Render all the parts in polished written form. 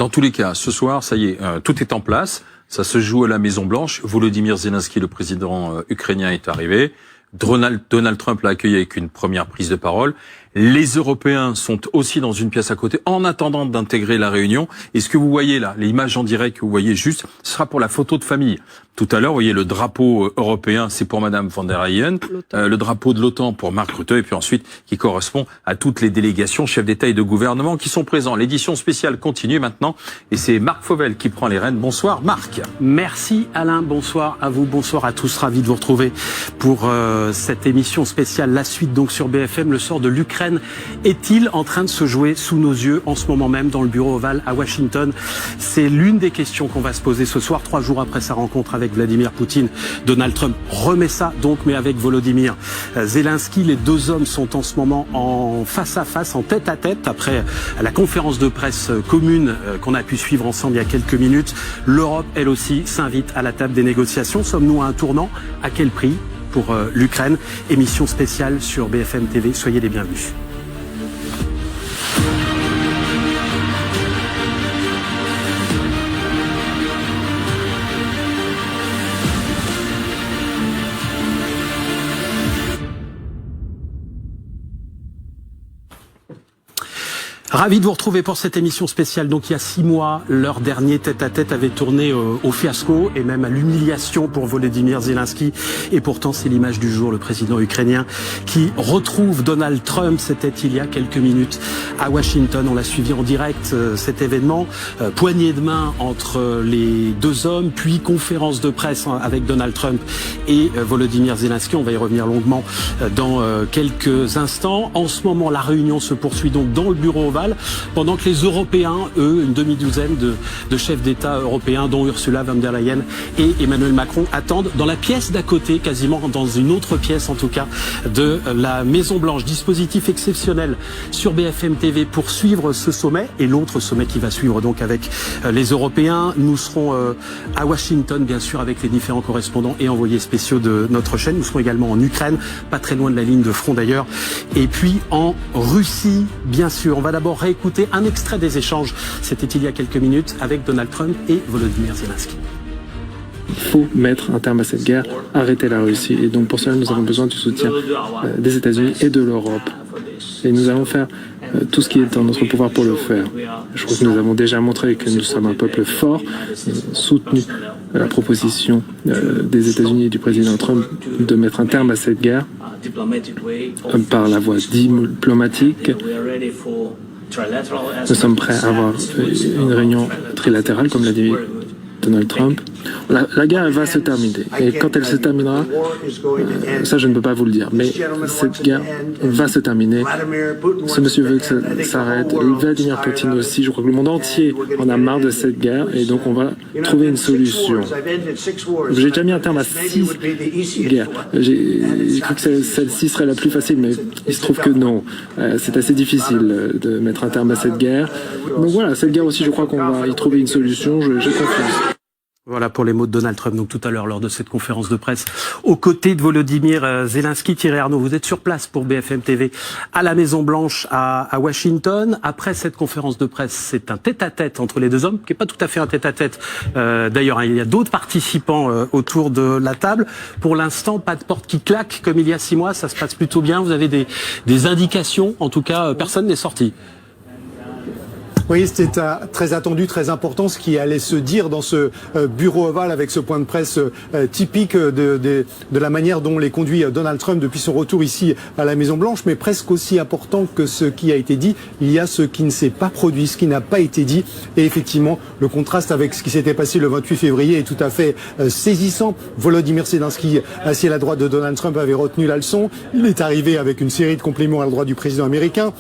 Dans tous les cas, ce soir, ça y est, tout est en place. Ça se joue à la Maison-Blanche. Volodymyr Zelensky, le président ukrainien, est arrivé. Donald Trump l'a accueilli avec une première prise de parole. Les Européens sont aussi dans une pièce à côté en attendant d'intégrer la réunion. Et ce que vous voyez là, l'image en direct que vous voyez juste, ce sera pour la photo de famille. Tout à l'heure, vous voyez le drapeau européen, c'est pour Madame von der Leyen, le drapeau de l'OTAN pour Mark Rutte, et puis ensuite qui correspond à toutes les délégations, chefs d'État et de gouvernement qui sont présents. L'édition spéciale continue maintenant, et c'est Marc Fauvel qui prend les rênes. Bonsoir Marc. Merci Alain, bonsoir à vous, bonsoir à tous, ravi de vous retrouver pour cette émission spéciale. La suite donc sur BFM, le sort de l'Ukraine est-il en train de se jouer sous nos yeux en ce moment même dans le bureau ovale à Washington? C'est l'une des questions qu'on va se poser ce soir, 3 jours après sa rencontre avec Vladimir Poutine. Donald Trump remet ça donc, mais avec Volodymyr Zelensky. Les deux hommes sont en ce moment en face à face, en tête à tête, après la conférence de presse commune qu'on a pu suivre ensemble il y a quelques minutes. L'Europe, elle aussi, s'invite à la table des négociations. Sommes-nous à un tournant? À quel prix pour l'Ukraine? Émission spéciale sur BFM TV. Soyez les bienvenus. Ravi de vous retrouver pour cette émission spéciale. Donc il y a 6 mois, leur dernier tête-à-tête avait tourné au fiasco et même à l'humiliation pour Volodymyr Zelensky. Et pourtant, c'est l'image du jour, le président ukrainien qui retrouve Donald Trump. C'était il y a quelques minutes à Washington. On l'a suivi en direct, cet événement. Poignée de main entre les deux hommes, puis conférence de presse avec Donald Trump et Volodymyr Zelensky. On va y revenir longuement dans quelques instants. En ce moment, la réunion se poursuit donc dans le bureau ovale, pendant que les Européens, eux, une demi-douzaine de chefs d'État européens, dont Ursula von der Leyen et Emmanuel Macron, attendent dans la pièce d'à côté, quasiment dans une autre pièce en tout cas, de la Maison-Blanche. Dispositif exceptionnel sur BFM TV pour suivre ce sommet et l'autre sommet qui va suivre donc avec les Européens. Nous serons à Washington, bien sûr, avec les différents correspondants et envoyés spéciaux de notre chaîne. Nous serons également en Ukraine, pas très loin de la ligne de front d'ailleurs, et puis en Russie, bien sûr. On va d'abord réécouter un extrait des échanges, c'était il y a quelques minutes, avec Donald Trump et Volodymyr Zelensky. Il faut mettre un terme à cette guerre, arrêter la Russie. Et donc pour cela, nous avons besoin du soutien des États-Unis et de l'Europe. Et nous allons faire tout ce qui est en notre pouvoir pour le faire. Je crois que nous avons déjà montré que nous sommes un peuple fort, soutenu la proposition des États-Unis et du président Trump de mettre un terme à cette guerre par la voie diplomatique. Nous sommes prêts à avoir une réunion trilatérale, comme l'a dit Donald Trump. La guerre elle va se terminer. Et quand elle se terminera, ça je ne peux pas vous le dire, mais cette guerre va se terminer. Ce monsieur veut que ça s'arrête. Vladimir Poutine aussi, je crois que le monde entier en a marre de cette guerre et donc on va trouver une solution. J'ai déjà mis un terme à 6 guerres. J'ai cru que celle-ci serait la plus facile, mais il se trouve que non. C'est assez difficile de mettre un terme à cette guerre. Donc voilà, cette guerre aussi, je crois qu'on va y trouver une solution. J'ai confiance. Voilà pour les mots de Donald Trump, donc tout à l'heure lors de cette conférence de presse, aux côtés de Volodymyr Zelensky. Thierry Arnaud, vous êtes sur place pour BFM TV à la Maison-Blanche à Washington. Après cette conférence de presse, c'est un tête-à-tête entre les deux hommes, qui n'est pas tout à fait un tête-à-tête. D'ailleurs, il y a d'autres participants autour de la table. Pour l'instant, pas de porte qui claque comme il y a 6 mois, ça se passe plutôt bien. Vous avez des indications, en tout cas, personne n'est sorti. Oui, c'était très attendu, très important, ce qui allait se dire dans ce bureau ovale avec ce point de presse typique de la manière dont les conduit Donald Trump depuis son retour ici à la Maison-Blanche, mais presque aussi important que ce qui a été dit. Il y a ce qui ne s'est pas produit, ce qui n'a pas été dit. Et effectivement, le contraste avec ce qui s'était passé le 28 février est tout à fait saisissant. Volodymyr Zelensky, assis à la droite de Donald Trump, avait retenu la leçon. Il est arrivé avec une série de compliments à la droite du président américain,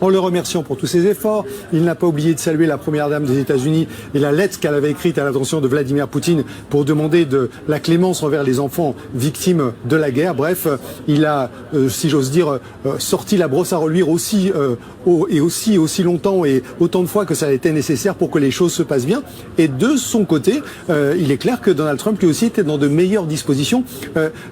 en le remerciant pour tous ses efforts. Il n'a pas oublié de saluer la première dame des États-Unis et la lettre qu'elle avait écrite à l'attention de Vladimir Poutine pour demander de la clémence envers les enfants victimes de la guerre. Bref, il a, si j'ose dire, sorti la brosse à reluire aussi longtemps et autant de fois que ça a été nécessaire pour que les choses se passent bien. Et de son côté, il est clair que Donald Trump lui aussi était dans de meilleures dispositions.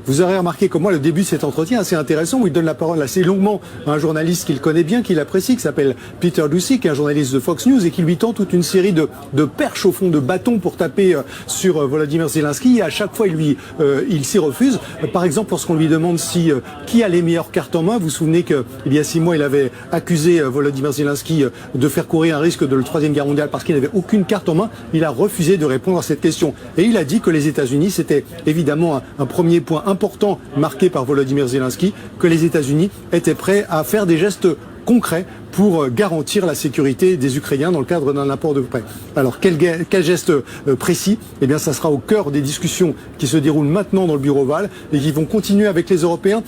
Vous aurez remarqué comme moi le début de cet entretien assez intéressant où il donne la parole assez longuement à un journaliste qu'il connaît bien, qu'il a précis, qui s'appelle Peter Doocy, qui est un journaliste de Fox News et qui lui tend toute une série de perches au fond, de bâtons pour taper sur Volodymyr Zelensky. Et à chaque fois, il s'y refuse. Par exemple, lorsqu'on lui demande qui a les meilleures cartes en main, vous vous souvenez qu'il y a 6 mois, il avait accusé Volodymyr Zelensky de faire courir un risque de la Troisième Guerre mondiale parce qu'il n'avait aucune carte en main. Il a refusé de répondre à cette question. Et il a dit que les États-Unis, c'était évidemment un premier point important marqué par Volodymyr Zelensky, que les États-Unis étaient prêts à faire des gestes concrets pour garantir la sécurité des Ukrainiens dans le cadre d'un apport de prêt. Alors quel geste précis? Eh bien ça sera au cœur des discussions qui se déroulent maintenant dans le bureau ovale et qui vont continuer avec les Européens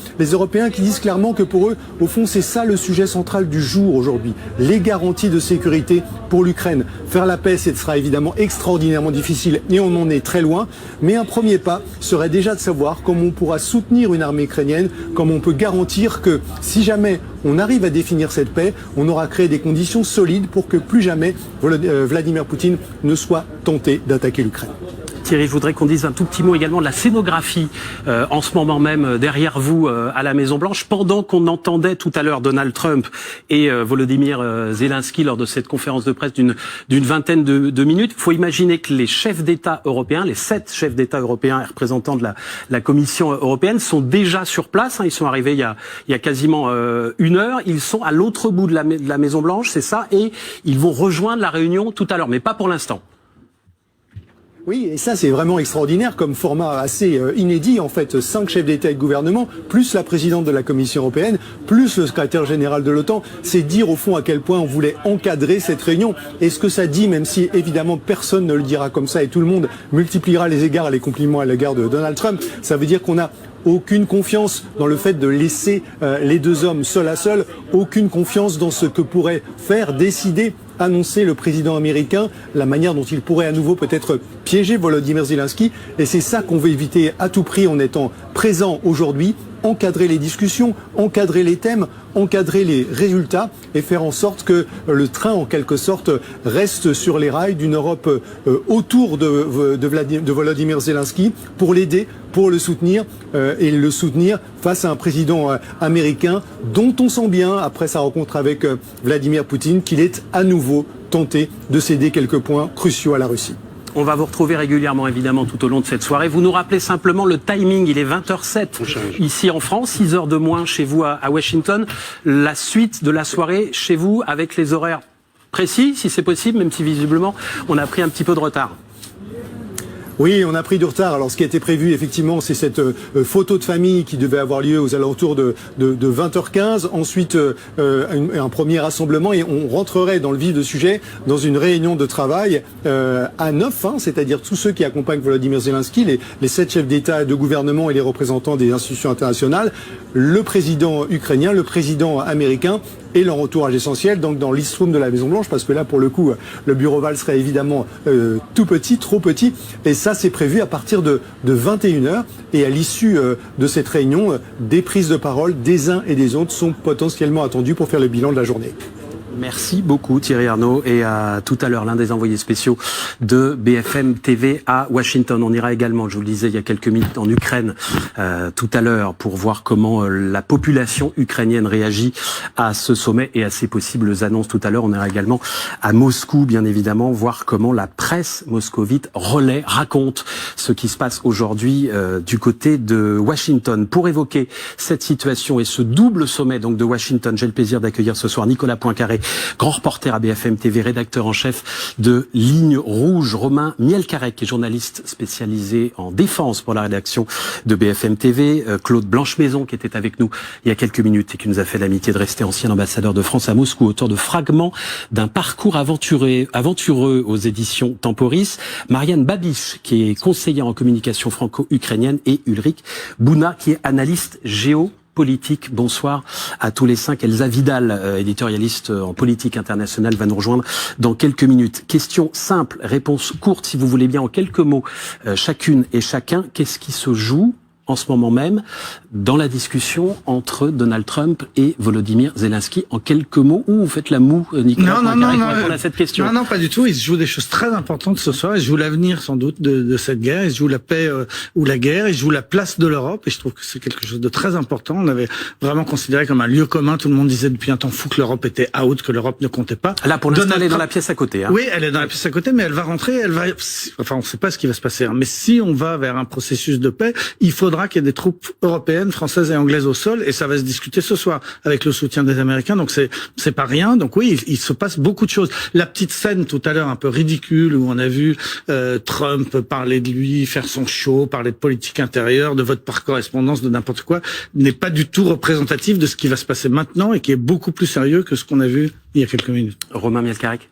qui disent clairement que pour eux, au fond, c'est ça le sujet central du jour aujourd'hui. Les garanties de sécurité pour l'Ukraine. Faire la paix, ce sera évidemment extraordinairement difficile et on en est très loin, mais un premier pas serait déjà de savoir comment on pourra soutenir une armée ukrainienne, comment on peut garantir que si jamais on arrive à définir cette paix, on aura créé des conditions solides pour que plus jamais Vladimir Poutine ne soit tenté d'attaquer l'Ukraine. Thierry, je voudrais qu'on dise un tout petit mot également de la scénographie en ce moment même derrière vous à la Maison-Blanche. Pendant qu'on entendait tout à l'heure Donald Trump et Volodymyr Zelensky lors de cette conférence de presse d'une vingtaine de minutes, il faut imaginer que les chefs d'État européens, les 7 chefs d'État européens et représentants de la Commission européenne sont déjà sur place. Ils sont arrivés il y a quasiment 1 heure. Ils sont à l'autre bout de la Maison-Blanche, c'est ça, et ils vont rejoindre la réunion tout à l'heure, mais pas pour l'instant. Oui, et ça c'est vraiment extraordinaire comme format assez inédit en fait. 5 chefs d'État et de gouvernement, plus la présidente de la Commission européenne, plus le secrétaire général de l'OTAN. C'est dire au fond à quel point on voulait encadrer cette réunion. Et ce que ça dit, même si évidemment personne ne le dira comme ça et tout le monde multipliera les égards et les compliments à l'égard de Donald Trump, ça veut dire qu'on a aucune confiance dans le fait de laisser les deux hommes seul à seul, aucune confiance dans ce que pourrait faire décider, annoncer le président américain, la manière dont il pourrait à nouveau peut-être piéger Volodymyr Zelensky. Et c'est ça qu'on veut éviter à tout prix en étant présent aujourd'hui, encadrer les discussions, encadrer les thèmes, encadrer les résultats et faire en sorte que le train, en quelque sorte, reste sur les rails d'une Europe autour de Volodymyr Zelensky pour l'aider, pour le soutenir et le soutenir face à un président américain dont on sent bien, après sa rencontre avec Vladimir Poutine, qu'il est à nouveau tenté de céder quelques points cruciaux à la Russie. On va vous retrouver régulièrement, évidemment, tout au long de cette soirée. Vous nous rappelez simplement le timing. Il est 20h07 ici en France, 6 heures de moins chez vous à Washington. La suite de la soirée chez vous avec les horaires précis, si c'est possible, même si visiblement on a pris un petit peu de retard. Oui, on a pris du retard. Alors, ce qui était prévu, effectivement, c'est cette photo de famille qui devait avoir lieu aux alentours de 20h15. Ensuite, un premier rassemblement et on rentrerait dans le vif du sujet dans une réunion de travail à 9, c'est-à-dire tous ceux qui accompagnent Volodymyr Zelensky, les 7 chefs d'État et de gouvernement et les représentants des institutions internationales, le président ukrainien, le président américain et leur entourage essentiel, donc dans l'East Room de la Maison-Blanche, parce que là, pour le coup, le bureau ovale serait évidemment tout petit, trop petit. Et ça, c'est prévu à partir de 21h. Et à l'issue de cette réunion, des prises de parole des uns et des autres sont potentiellement attendues pour faire le bilan de la journée. Merci beaucoup Thierry Arnaud et à tout à l'heure l'un des envoyés spéciaux de BFM TV à Washington. On ira également, je vous le disais il y a quelques minutes, en Ukraine tout à l'heure pour voir comment la population ukrainienne réagit à ce sommet et à ces possibles annonces tout à l'heure. On ira également à Moscou, bien évidemment, voir comment la presse moscovite raconte ce qui se passe aujourd'hui du côté de Washington. Pour évoquer cette situation et ce double sommet donc de Washington, j'ai le plaisir d'accueillir ce soir Nicolas Poincaré, grand reporter à BFM TV, rédacteur en chef de Ligne Rouge, Romain Mielcarec, qui est journaliste spécialisé en défense pour la rédaction de BFM TV, Claude Blanchemaison, qui était avec nous il y a quelques minutes et qui nous a fait l'amitié de rester ancien ambassadeur de France à Moscou, auteur de Fragments d'un parcours aventureux aux éditions Temporis, Marianne Babiche, qui est conseillère en communication franco-ukrainienne, et Ulrich Bouna, qui est analyste géopolitique. Bonsoir à tous les 5. Elsa Vidal, éditorialiste en politique internationale, va nous rejoindre dans quelques minutes. Question simple, réponse courte, si vous voulez bien, en quelques mots, chacune et chacun. Qu'est-ce qui se joue en ce moment même dans la discussion entre Donald Trump et Volodymyr Zelensky. En quelques mots, où vous faites la moue, Nicolas, pour répondre à cette question? Non, pas du tout. Il se joue des choses très importantes ce soir. Il se joue l'avenir, sans doute, de cette guerre. Il se joue la paix ou la guerre. Il se joue la place de l'Europe. Et je trouve que c'est quelque chose de très important. On avait vraiment considéré comme un lieu commun. Tout le monde disait depuis un temps fou que l'Europe était out, que l'Europe ne comptait pas. Là, pour l'instant, elle est dans la pièce à côté. Hein. Oui, elle est dans la pièce à côté, mais elle va rentrer. Enfin, on ne sait pas ce qui va se passer. Hein. Mais si on va vers un processus de paix, il faudra qu'il y ait des troupes européennes, françaises et anglaises au sol, et ça va se discuter ce soir avec le soutien des Américains. Donc c'est pas rien. Donc oui, il se passe beaucoup de choses. La petite scène tout à l'heure un peu ridicule où on a vu Trump parler de lui, faire son show, parler de politique intérieure, de vote par correspondance, de n'importe quoi, n'est pas du tout représentatif de ce qui va se passer maintenant et qui est beaucoup plus sérieux que ce qu'on a vu il y a quelques minutes. Romain Mielcarrec.